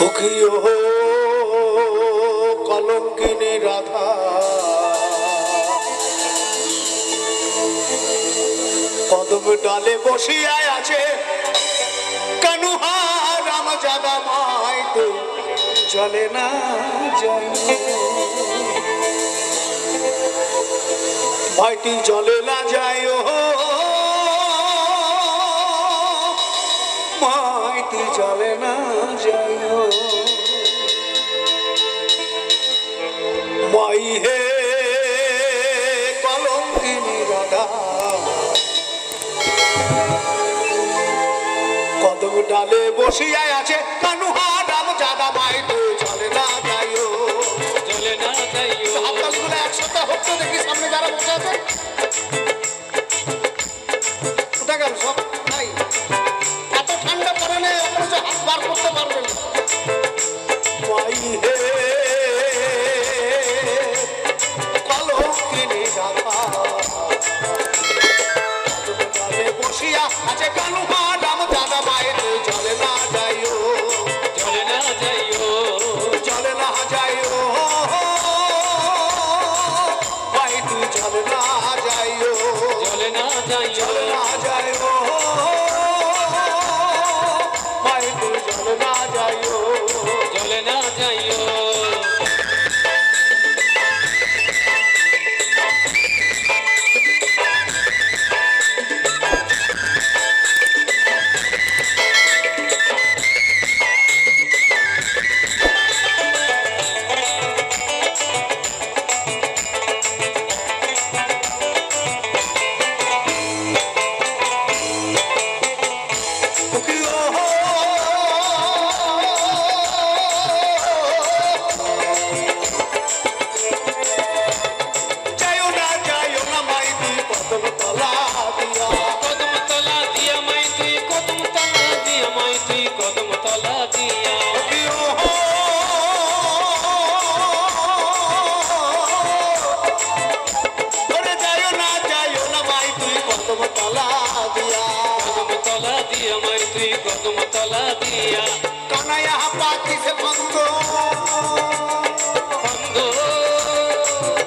সখিও কলঙ্কিনী রাধা কদম ডালে বসিয়ায় আছে কানুহা রাম জাদা মাইতে জলে না যাই ভাইটি জলে না যায় মাইটি জলে না যায় মাই হে কলঙ্কিনী রাধা কদম ডালে বসিয়ায় আছে কানুহা রাম জাদা মাইতে জলে না যায় চলে না যাইও হাততালিগুলো একসাথে হচ্ছে দেখি সামনে যারা বসে আছে উঠে গেল সব নাই এত ঠান্ডা পড়ে নেই অথচ হাত বার করতে পারবেন মাই হে কলঙ্কিনী রাধা বসিয়া আছে কানুহা রাম জাদা মাইতে জলে না যাইও চলে না যাইও জলে না যাইও ভাই তুই জলে না যাইও চলে না যাইও জলে না যাইও ভাই তুই জলে না যাইও চলে না যাইও যাইও না মাই তুই কদম তলা দিয়া কদম তলা দিয়া মাই তুই কদম তলা দিয়া মাই তুই কদম তলা দিয়া ওরে যাইও না মাই তুই কদম তলা দিয়া কদম তলা দিয়া মাই তুই কদম তলা দিয়া কানায়া পাতি সে ভঙ্গ বন্ধ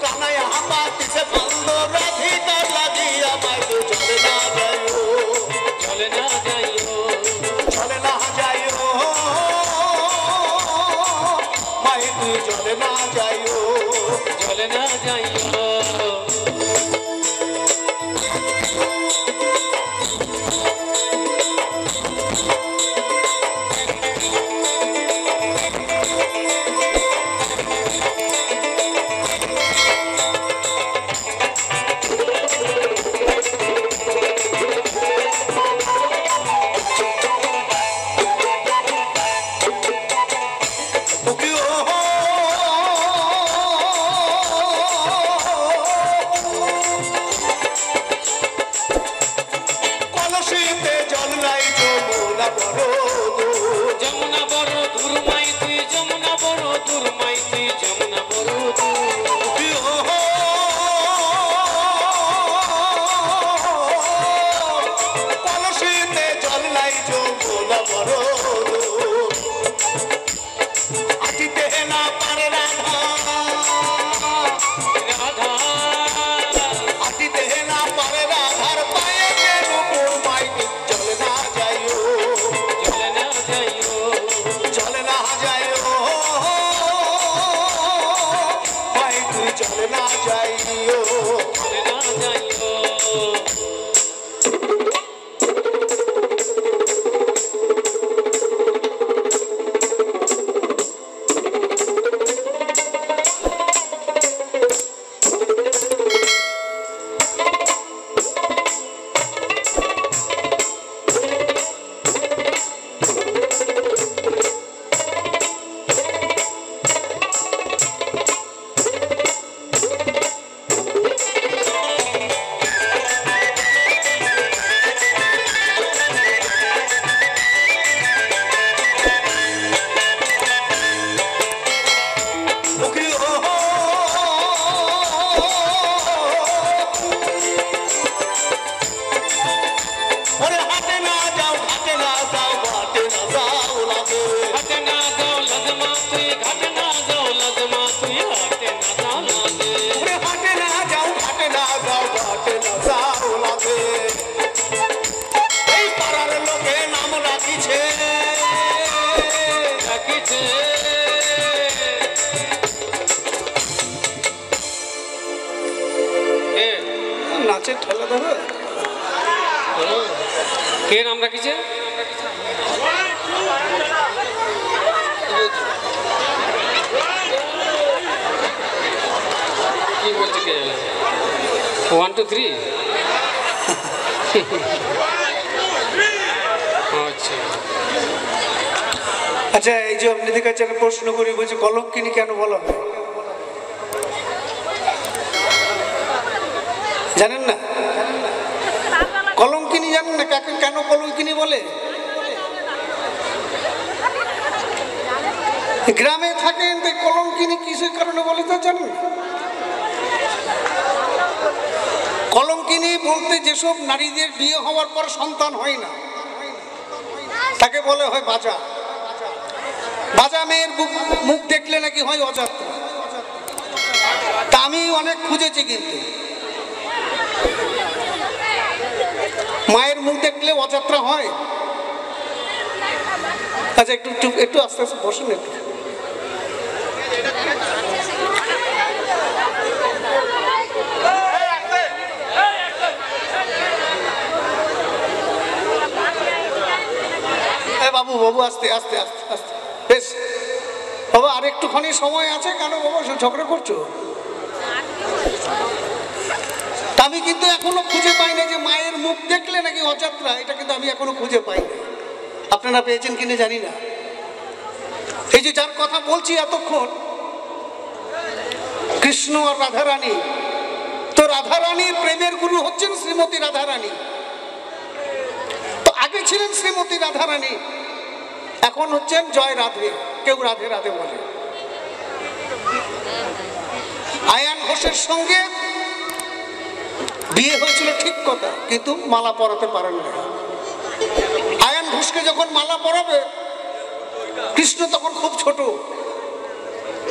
কানায়া পাতি সে ভঙ্গ রাধিকা লাগিয়া মাই তুই চলে না যাইও চলে না যাইও চলে না যাইও মাই তুই চলে না যাইও চলে না যাইও রাখিছে? কি বলছে কে জানে? 1 2 3 আচ্ছা আচ্ছা, এই যে আপনাদের কাছে একটা প্রশ্ন করি, বলছি কলঙ্কিনী কেন বলা হয় জানেন না? কলঙ্কিনী জানেন না? কাকে কেন কলঙ্কিনী বলে? গ্রামে থাকেন, কলঙ্কিনী কিসের কারণে বলে তা জানেন? কলঙ্কিনী বলতে যেসব নারীদের বিয়ে হওয়ার পর সন্তান হয় না তাকে বলে হয় বাজা। বাজা মেয়ের মুখ দেখলে নাকি হয় অযাত্রা। তা আমি অনেক খুঁজেছি, কিন্তু মায়ের মুখ দেখলে অযাত্রা হয়? আচ্ছা, একটু একটু আস্তে আস্তে বসুন একটু। বাবু বাবু আস্তে আস্তে আস্তে আস্তে, বেশ বাবা, আর একটুখানি সময় আছে। কেন বাবা ঝগড়া করছো? আমি কিন্তু এখনো খুঁজে পাই না যে মায়ের মুখ দেখলে নাকি অযাত্রা, এটা কিন্তু আমি এখনো খুঁজে পাই না। আপনারা পেয়েছেন কিনা জানি না। এই যে যার কথা বলছি এতক্ষণ, কৃষ্ণ আর রাধারানী, তো রাধারানীর প্রেমের গুরু হচ্ছেন শ্রীমতী রাধারানী। তো আগে ছিলেন শ্রীমতী রাধারানী, এখন হচ্ছেন জয় রাধে, কেউ রাধে রাধে বলে। আয়ান ঘোষের সঙ্গে বিয়ে হয়েছিল ঠিক কথা, কিন্তু মালা পরাতে পারেন না। আয়ান ঘোষকে যখন মালা পরাবে, কৃষ্ণ তখন খুব ছোট।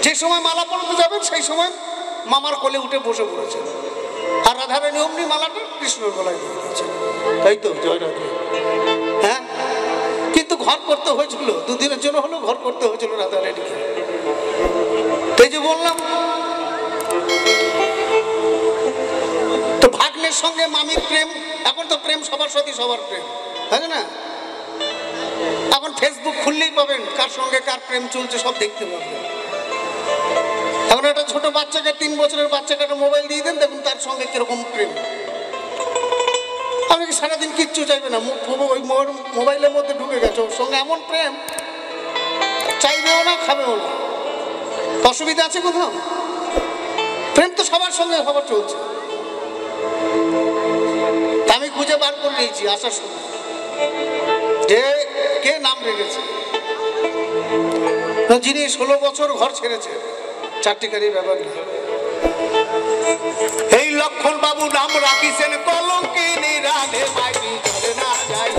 যে সময় মালা পরাতে যাবেন সেই সময় মামার কোলে উঠে বসে পড়েছে, আর রাধারানী অমনি মালাটা কৃষ্ণের গলায় দিয়ে দিয়েছে। তাই তো, জয় রাধে। হ্যাঁ, কিন্তু ঘর করতে হয়েছিল, দুদিনের জন্য হলো ঘর করতে হয়েছিল রাধারানীকে। তাই যে বললাম, তো ভাগ্নের সঙ্গে মামির প্রেম, এখন তো প্রেম সবার সাথে সবার প্রেম, তাই না? এখন ফেসবুক খুললেই পাবেন কার সঙ্গে কার প্রেম চলছে, সব দেখতে পাবেন। এখন একটা ছোট বাচ্চাকে, 3 বছরের বাচ্চাকে একটা মোবাইল দিয়ে দেন, দেখুন তার সঙ্গে কিরকম প্রেম। আপনি কি সারাদিন কিচ্ছু চাইবে না, ওই মোবাইলের মধ্যে ঢুকে গেছে, ওর সঙ্গে এমন প্রেম, চাইবেও না, খাবেও না। অসুবিধা আছে কোথাও? প্রেম তো সবার সঙ্গে সবার চলছে। আমি খুঁজে বার করে নিয়েছি আসার সময় যে কে নাম রেখেছে, যিনি 16 বছর ঘর ছেড়েছে, 4টি গাড়ির ব্যাপার না। এই লক্ষণ বাবু নাম রাখিছেন কলঙ্কিনী রাধে, মাইতি চলে না যাই।